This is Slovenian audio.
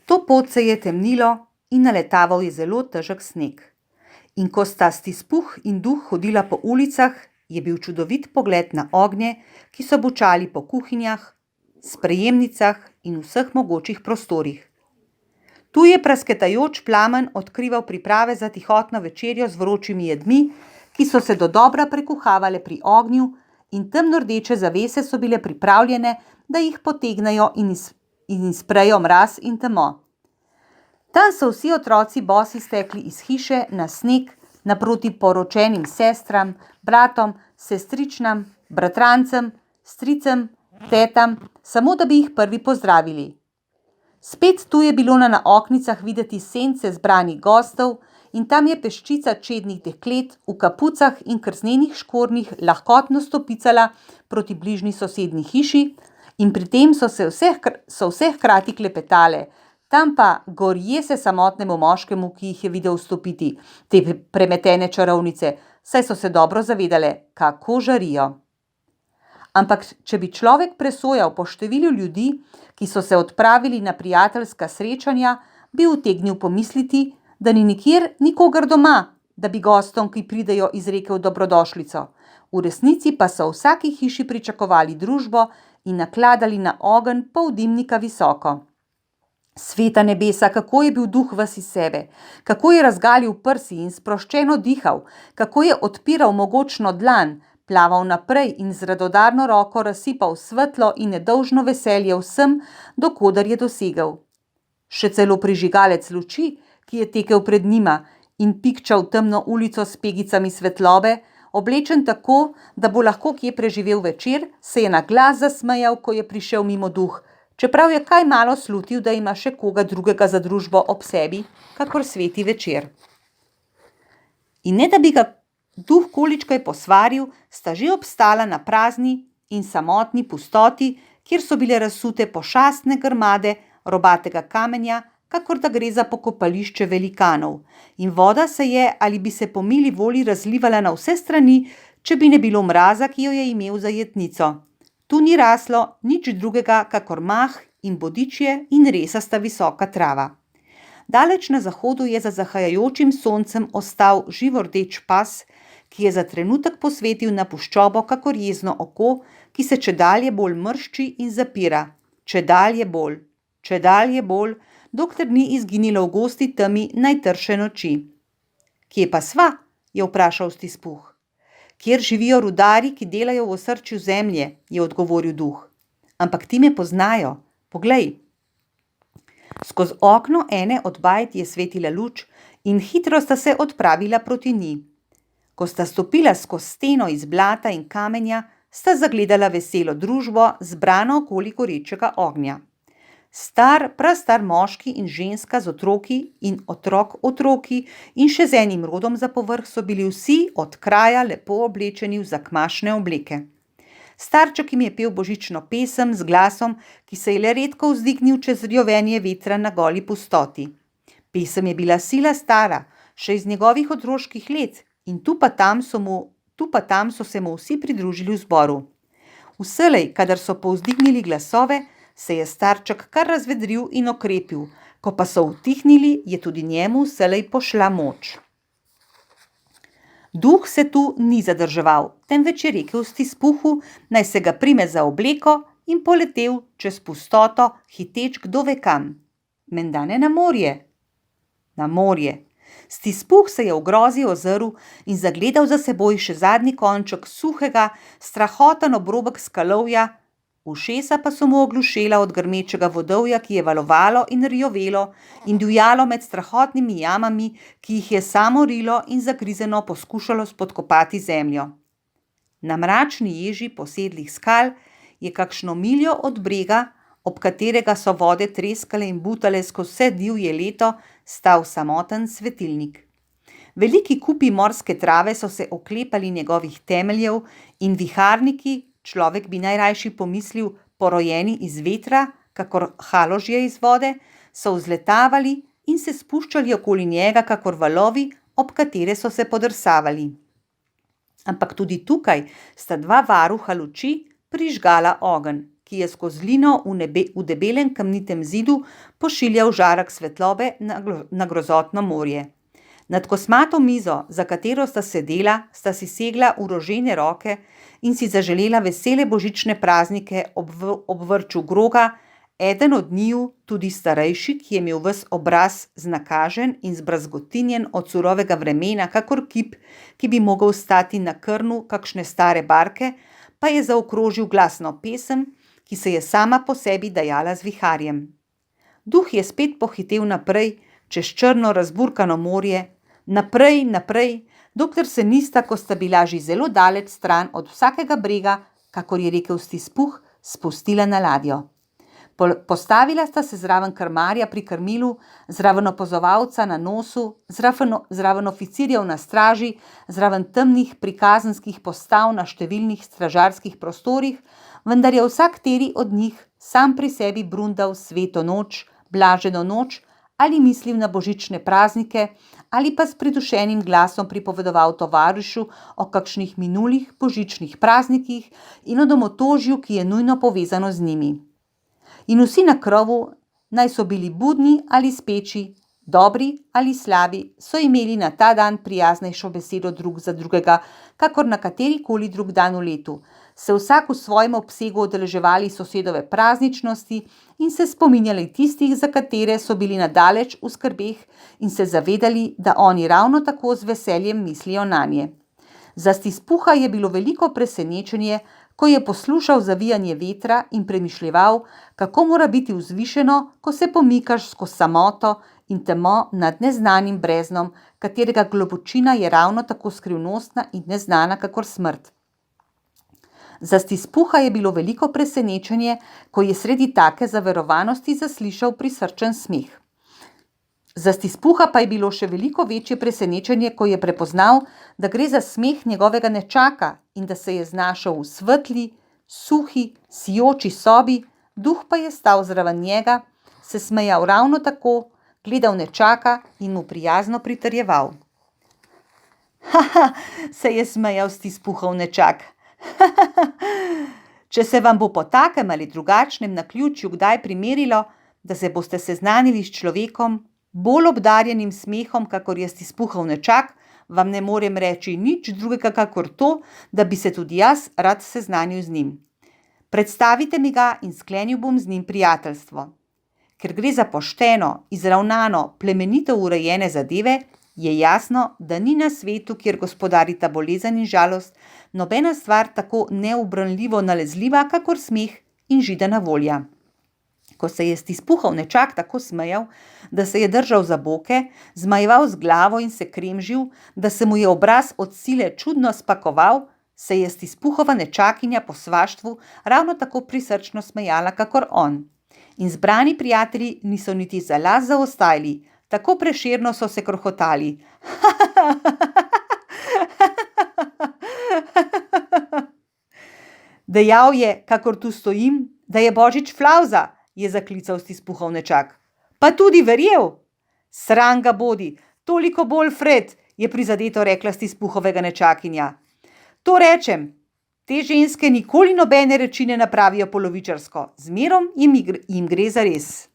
To pot se je temnilo in naletaval je zelo težek sneg. In ko sta Stispuh in Duh hodila po ulicah, je bil čudovit pogled na ognje, ki so bučali po kuhinjah, sprejemnicah in vseh mogočih prostorih. Tu je prasketajoč plamen odkrival priprave za tihotno večerjo z vročimi jedmi, ki so se dodobra prekuhavale pri ognju, in temno-rdeče zavese so bile pripravljene, da jih potegnejo in izprejo mraz in temo. Tam so vsi otroci bosi stekli iz hiše na sneg naproti poročenim sestram, bratom, sestričnam, bratrancem, stricem, tetam, samo da bi jih prvi pozdravili. Spet tu je bilo na oknicah videti sence zbranih gostov in tam je peščica čednih deklet v kapucah in krznenih škornjih lahkotno stopicala proti bližnji sosednji hiši in pri tem so vse hkrati klepetale. Tam pa gorje se samotnemu moškemu, ki jih je videl vstopiti, te premetene čarovnice, saj so se dobro zavedale, kako žarijo. Ampak če bi človek presojal po številu ljudi, ki so se odpravili na prijateljska srečanja, bi utegnil pomisliti, da ni nikjer nikogar doma, da bi gostom, ki pridejo, izrekel dobrodošlico. V resnici pa so v vsaki hiši pričakovali družbo in nakladali na ogenj pol dimnika visoko. Sveta nebesa, kako je bil Duh ves iz sebe, kako je razgalil prsi in sproščeno dihal, kako je odpiral mogočno dlan, plaval naprej in z radodarno roko razsipal svetlo in nedolžno veselje vsem, dokoder je dosegel. Še celo prižigalec luči, ki je tekel pred njima in pikčal temno ulico s pegicami svetlobe, oblečen tako, da bo lahko kje preživel večer, se je na glas zasmejal, ko je prišel mimo Duh, čeprav je kaj malo slutil, da ima še koga drugega za družbo ob sebi, kakor sveti večer. In ne da bi ga Duh količkaj posvaril, sta že obstala na prazni in samotni pustoti, kjer so bile razsute pošastne grmade robatega kamenja, kakor da gre za pokopališče velikanov, in voda se je ali bi se po mili volji razlivala na vse strani, če bi ne bilo mraza, ki jo je imel za jetnico. Tu ni raslo nič drugega, kakor mah in bodičje in resasta visoka trava. Daleč na zahodu je za zahajajočim soncem ostal živordeč pas, ki je za trenutek posvetil na puščobo kakor jezno oko, ki se čedalje bolj mršči in zapira. Čedalje bolj, dokler ni izginilo v gosti temi najtrše noči. Kje pa sva? Je vprašal Stispuh. Kjer živijo rudarji, ki delajo v osrčju zemlje, je odgovoril Duh. Ampak ti me poznajo, poglej. Skozi okno ene od bajt je svetila luč in hitro sta se odpravila proti njej. Ko sta stopila skozi steno iz blata in kamenja, sta zagledala veselo družbo, zbrano okoli gorečega ognja. Prastar moški in ženska z otroki in otroki in še z enim rodom za povrh so bili vsi od kraja lepo oblečeni v zakmašne obleke. Starček jim je pel božično pesem z glasom, ki se je le redko vzdignil čez rjovenje vetra na goli pustoti. Pesem je bila sila stara, še iz njegovih otroških let, in tu pa tam so se mu vsi pridružili v zboru. Vselej, kadar so povzdignili glasove, se je starček kar razvedril in okrepil, ko pa so utihnili, je tudi njemu vselej pošla moč. Duh se tu ni zadrževal, temveč je rekel Stispuhu, naj se ga prime za obleko in poletel čez pustoto, hiteč kdo ve kam. Menda ne na morje. Na morje. Stispuh se je v grozi ozrl in zagledal za seboj še zadnji konček suhega, strahoten obrobek skalovja, ušesa pa so mu oglušela od grmečega vodovja, ki je valovalo in rjovelo in divjalo med strahotnimi jamami, ki jih je samo rilo in zagrizeno poskušalo spodkopati zemljo. Na mračni ježi posedlih skal je kakšno miljo od brega, ob katerega so vode treskale in butale skozi vse divje leto, stal samoten svetilnik. Veliki kupi morske trave so se oklepali njegovih temeljev in viharniki, človek bi najrajši pomislil, porojeni iz vetra, kakor haložje iz vode, so vzletavali in se spuščali okoli njega, kakor valovi, ob katere so se podrsavali. Ampak tudi tukaj sta dva varuha luči prižgala ogenj ki je skozi lino v debelem kamnitem zidu pošiljal žarek svetlobe na grozotno morje. Nad kosmato mizo, za katero sta sedela, sta si segla v rožene roke in si zaželela vesele božične praznike ob vrču groga, eden od njiju, tudi starejši, ki je imel ves obraz znakažen in zbrazgotinjen od surovega vremena, kakor kip, ki bi mogel stati na krnu kakšne stare barke, pa je zaokrožil glasno pesem, ki se je sama po sebi dajala z viharjem. Duh je spet pohitel naprej, čez črno razburkano morje, naprej, dokler se nista, ko sta bila že zelo daleč stran od vsakega brega, kakor je rekel Stispuh, spustila na ladjo. Postavila sta se zraven krmarja pri krmilu, zraven opazovalca na nosu, zraven oficirjev na straži, zraven temnih prikazenskih postav na številnih stražarskih prostorih, vendar je vsakteri od njih sam pri sebi brundal sveto noč, blaženo noč, ali mislil na božične praznike, ali pa s pridušenim glasom pripovedoval tovarišu o kakšnih minulih božičnih praznikih in o domotožju, ki je nujno povezano z njimi. In vsi na krovu, naj so bili budni ali speči, dobri ali slabi, so imeli na ta dan prijaznejšo besedo drug za drugega, kakor na katerikoli drug dan v letu, se vsak v svojem obsegu udeleževali sosedove prazničnosti in se spominjali tistih, za katere so bili nadaleč v skrbeh in se zavedali, da oni ravno tako z veseljem mislijo nanje. Za Stispuha je bilo veliko presenečenje, ko je poslušal zavijanje vetra in premišljeval, kako mora biti vzvišeno, ko se pomikaš skozi samoto in temo nad neznanim breznom, katerega globočina je ravno tako skrivnostna in neznana kakor smrt. Za Stispuha je bilo veliko presenečenje, ko je sredi take zaverovanosti zaslišal prisrčen smeh. Za Stispuha pa je bilo še veliko večje presenečenje, ko je prepoznal, da gre za smeh njegovega nečaka in da se je znašel v svetli, suhi, sijoči sobi, duh pa je stal zraven njega, se smejal ravno tako, gledal nečaka in mu prijazno pritrjeval. Haha, se je smejal Stispuhov nečak. Če se vam bo po takem ali drugačnem naključju kdaj primerilo, da se boste seznanili s človekom, bolj obdarjenim smehom, kakor je Stispuhov nečak, vam ne morem reči nič drugega kakor to, da bi se tudi jaz rad seznanil z njim. Predstavite mi ga in sklenil bom z njim prijateljstvo. Ker gre za pošteno, izravnano, plemenito urejene zadeve, je jasno, da ni na svetu, kjer gospodarita bolezen in žalost, nobena stvar tako neubranljivo nalezljiva, kakor smeh in židana volja. Ko se je Stispuhov nečak tako smejal, da se je držal za boke, zmajeval z glavo in se kremžil, da se mu je obraz od sile čudno spakoval, se je Stispuhova nečakinja po svaštvu ravno tako prisrčno smejala, kakor on. In zbrani prijatelji niso niti za las zaostajali, tako prešerno so se krohotali. Dejal je, kakor tu stojim, da je Božič flavza, je zaklical Stispuhov nečak. Pa tudi verjel. Sram ga bodi, toliko bolj Fred, je prizadeto rekla Stispuhovega nečakinja. To rečem, te ženske nikoli nobene reči ne napravijo polovičarsko, zmerom jim gre za res.